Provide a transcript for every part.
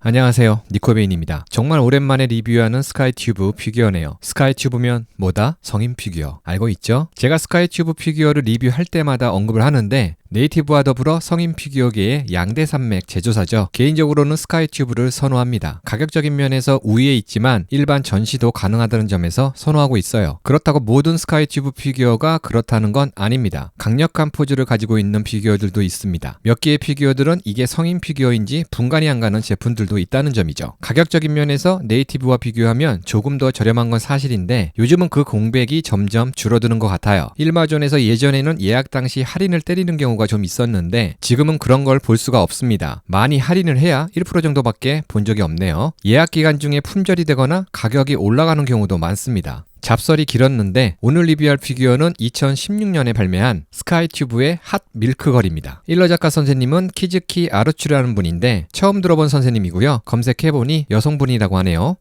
안녕하세요, 니코베인입니다. 정말 오랜만에 리뷰하는 스카이튜브 피규어네요. 스카이튜브면 뭐다? 성인 피규어. 알고 있죠? 제가 스카이튜브 피규어를 리뷰할 때마다 언급을 하는데 네이티브와 더불어 성인 피규어계의 양대 산맥 제조사죠. 개인적으로는 스카이튜브를 선호합니다. 가격적인 면에서 우위에 있지만 일반 전시도 가능하다는 점에서 선호하고 있어요. 그렇다고 모든 스카이튜브 피규어가 그렇다는 건 아닙니다. 강력한 포즈를 가지고 있는 피규어들도 있습니다. 몇 개의 피규어들은 이게 성인 피규어인지 분간이 안 가는 제품들도 있다는 점이죠. 가격적인 면에서 네이티브와 비교하면 조금 더 저렴한 건 사실인데 요즘은 그 공백이 점점 줄어드는 것 같아요. 일마존에서 예전에는 예약 당시 할인을 때리는 경우가 좀 있었는데 지금은 그런 걸 볼 수가 없습니다. 많이 할인을 해야 1% 정도밖에 본 적이 없네요. 예약 기간 중에 품절이 되거나 가격이 올라가는 경우도 많습니다. 잡설이 길었는데 오늘 리뷰할 피규어는 2016년에 발매한 스카이튜브의 핫 밀크걸입니다. 일러 작가 선생님은 키즈키 아르츄라는 분인데 처음 들어본 선생님이고요. 검색해보니 여성분이라고 하네요.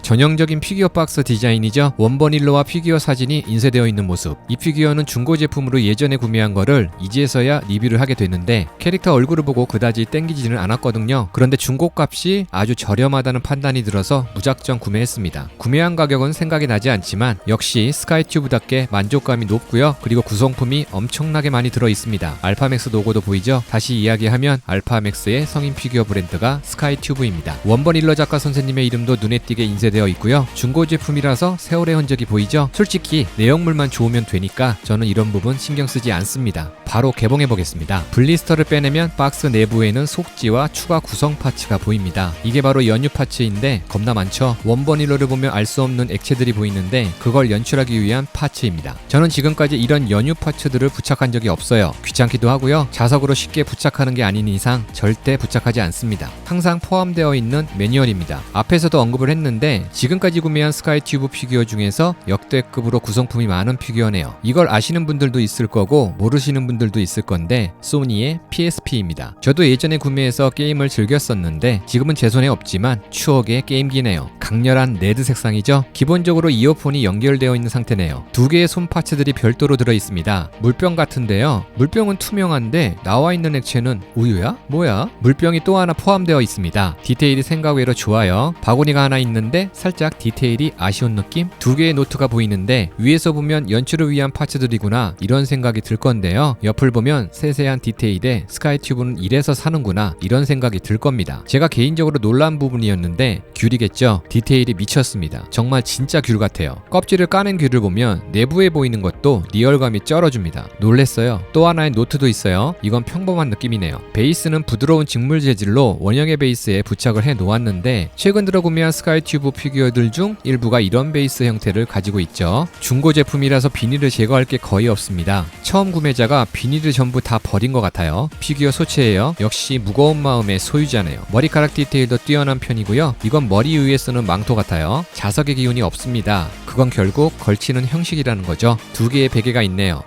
전형적인 피규어 박스 디자인이죠. 원버닐러와 피규어 사진이 인쇄되어 있는 모습. 이 피규어는 중고 제품으로 예전에 구매한 거를 이제서야 리뷰를 하게 됐는데 캐릭터 얼굴을 보고 그다지 땡기지는 않았거든요. 그런데 중고값이 아주 저렴하다는 판단이 들어서 무작정 구매했습니다. 구매한 가격은 생각이 나지 않지만 역시 스카이튜브답게 만족감이 높고요. 그리고 구성품이 엄청나게 많이 들어있습니다. 알파맥스 로고도 보이죠? 다시 이야기하면 알파맥스의 성인 피규어 브랜드가 스카이튜브입니다. 원버닐러 작가 선생님의 이름도 눈에 띄게 인쇄되어 있고요. 중고 제품이라서 세월의 흔적이 보이죠? 솔직히 내용물만 좋으면 되니까 저는 이런 부분 신경 쓰지 않습니다. 바로 개봉해 보겠습니다. 블리스터를 빼내면 박스 내부에는 속지와 추가 구성 파츠가 보입니다. 이게 바로 연유 파츠인데 겁나 많죠? 원버닐러를 보면 알 수 없는 액체들이 보이는데 그걸 연출하기 위한 파츠입니다. 저는 지금까지 이런 연유 파츠들을 부착한 적이 없어요. 귀찮기도 하고요. 자석으로 쉽게 부착하는 게 아닌 이상 절대 부착하지 않습니다. 항상 포함되어 있는 매뉴얼입니다. 앞에서도 언급을 했는데 지금까지 구매한 스카이튜브 피규어 중에서 역대급으로 구성품이 많은 피규어네요. 이걸 아시는 분들도 있을 거고 모르시는 분들도 있을 건데 소니의 PSP입니다. 저도 예전에 구매해서 게임을 즐겼었는데 지금은 제 손에 없지만 추억의 게임기네요. 강렬한 레드 색상이죠. 기본적으로 이어폰이 연결되어 있는 상태네요. 두 개의 손 파츠들이 별도로 들어있습니다. 물병 같은데요. 물병은 투명한데 나와 있는 액체는 우유야? 뭐야? 물병이 또 하나 포함되어 있습니다. 디테일이 생각 외로 좋아요. 바구니가 하나 있는데 살짝 디테일이 아쉬운 느낌? 두 개의 노트가 보이는데 위에서 보면 연출을 위한 파츠들이구나 이런 생각이 들 건데요. 옆을 보면 세세한 디테일에 스카이튜브는 이래서 사는구나 이런 생각이 들 겁니다. 제가 개인적으로 놀란 부분이었는데 귤이겠죠? 디테일이 미쳤습니다. 정말 진짜 귤 같아요. 껍질을 까낸 귤을 보면 내부에 보이는 것도 리얼감이 쩔어줍니다. 놀랬어요. 또 하나의 노트도 있어요. 이건 평범한 느낌이네요. 베이스는 부드러운 직물 재질로 원형의 베이스에 부착을 해 놓았는데 최근 들어 구매한 스카이튜브 피규어들 중 일부가 이런 베이스 형태를 가지고 있죠. 중고 제품이라서 비닐을 제거할 게 거의 없습니다. 처음 구매자가 비닐을 전부 다 버린 것 같아요. 피규어 소체예요. 역시 무거운 마음의 소유자네요. 머리카락 디테일도 뛰어난 편이고요. 이건 머리 위에 쓰는 망토 같아요. 자석의 기운이 없습니다. 그건 결국 걸치는 형식이라는 거죠. 두 개의 베개가 있네요.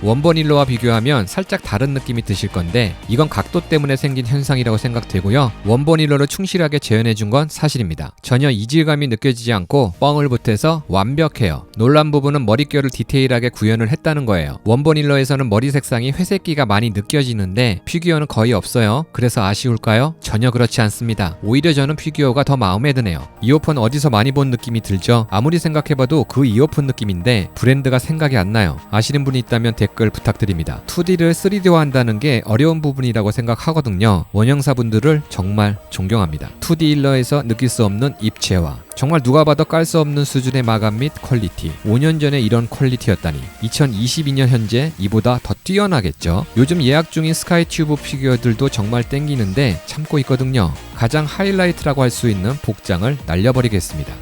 원버닐러와 비교하면 살짝 다른 느낌이 드실 건데 이건 각도 때문에 생긴 현상이라고 생각되고요. 원버닐러를 충실하게 재현해준 건 사실입니다. 전혀 이질감이 느껴지지 않고 뻥을 보태서 완벽해요. 놀란 부분은 머릿결을 디테일하게 구현을 했다는 거예요. 원버닐러에서는 머리 색상이 회색기가 많이 느껴지는데 피규어는 거의 없어요. 그래서 아쉬울까요? 전혀 그렇지 않습니다. 오히려 저는 피규어가 더 마음에 드네요. 이어폰 어디서 많이 본 느낌이 들죠? 아무리 생각해봐도 그 이어폰 느낌인데 브랜드가 생각이 안 나요. 아시는 분이 있다면 댓글 부탁드립니다. 2D를 3D화 한다는 게 어려운 부분이라고 생각하거든요. 원형사분들을 정말 존경합니다. 2D 일러에서 느낄 수 없는 입체화, 정말 누가 봐도 깔 수 없는 수준의 마감 및 퀄리티. 5년 전에 이런 퀄리티였다니 2022년 현재 이보다 더 뛰어나겠죠. 요즘 예약 중인 스카이튜브 피규어들도 정말 땡기는데 참고 있거든요. 가장 하이라이트라고 할 수 있는 복장을 날려버리겠습니다.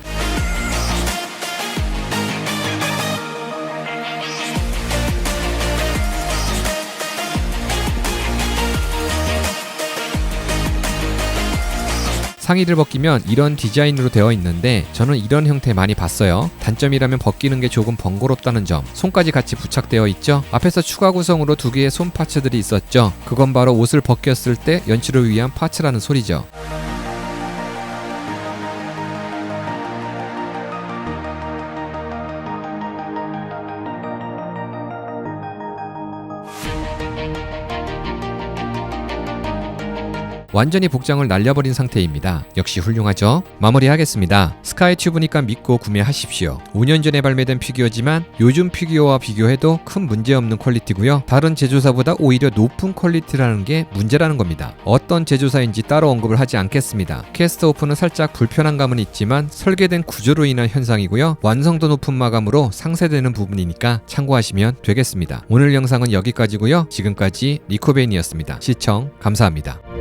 상의를 벗기면 이런 디자인으로 되어 있는데 저는 이런 형태 많이 봤어요. 단점이라면 벗기는 게 조금 번거롭다는 점. 손까지 같이 부착되어 있죠. 앞에서 추가 구성으로 두 개의 손 파츠들이 있었죠. 그건 바로 옷을 벗겼을 때 연출을 위한 파츠라는 소리죠. 완전히 복장을 날려버린 상태입니다. 역시 훌륭하죠? 마무리하겠습니다. 스카이튜브니까 믿고 구매하십시오. 5년 전에 발매된 피규어지만 요즘 피규어와 비교해도 큰 문제없는 퀄리티고요. 다른 제조사보다 오히려 높은 퀄리티라는 게 문제라는 겁니다. 어떤 제조사인지 따로 언급을 하지 않겠습니다. 캐스트 오프는 살짝 불편한 감은 있지만 설계된 구조로 인한 현상이고요. 완성도 높은 마감으로 상쇄되는 부분이니까 참고하시면 되겠습니다. 오늘 영상은 여기까지고요. 지금까지 니코베인이었습니다. 시청 감사합니다.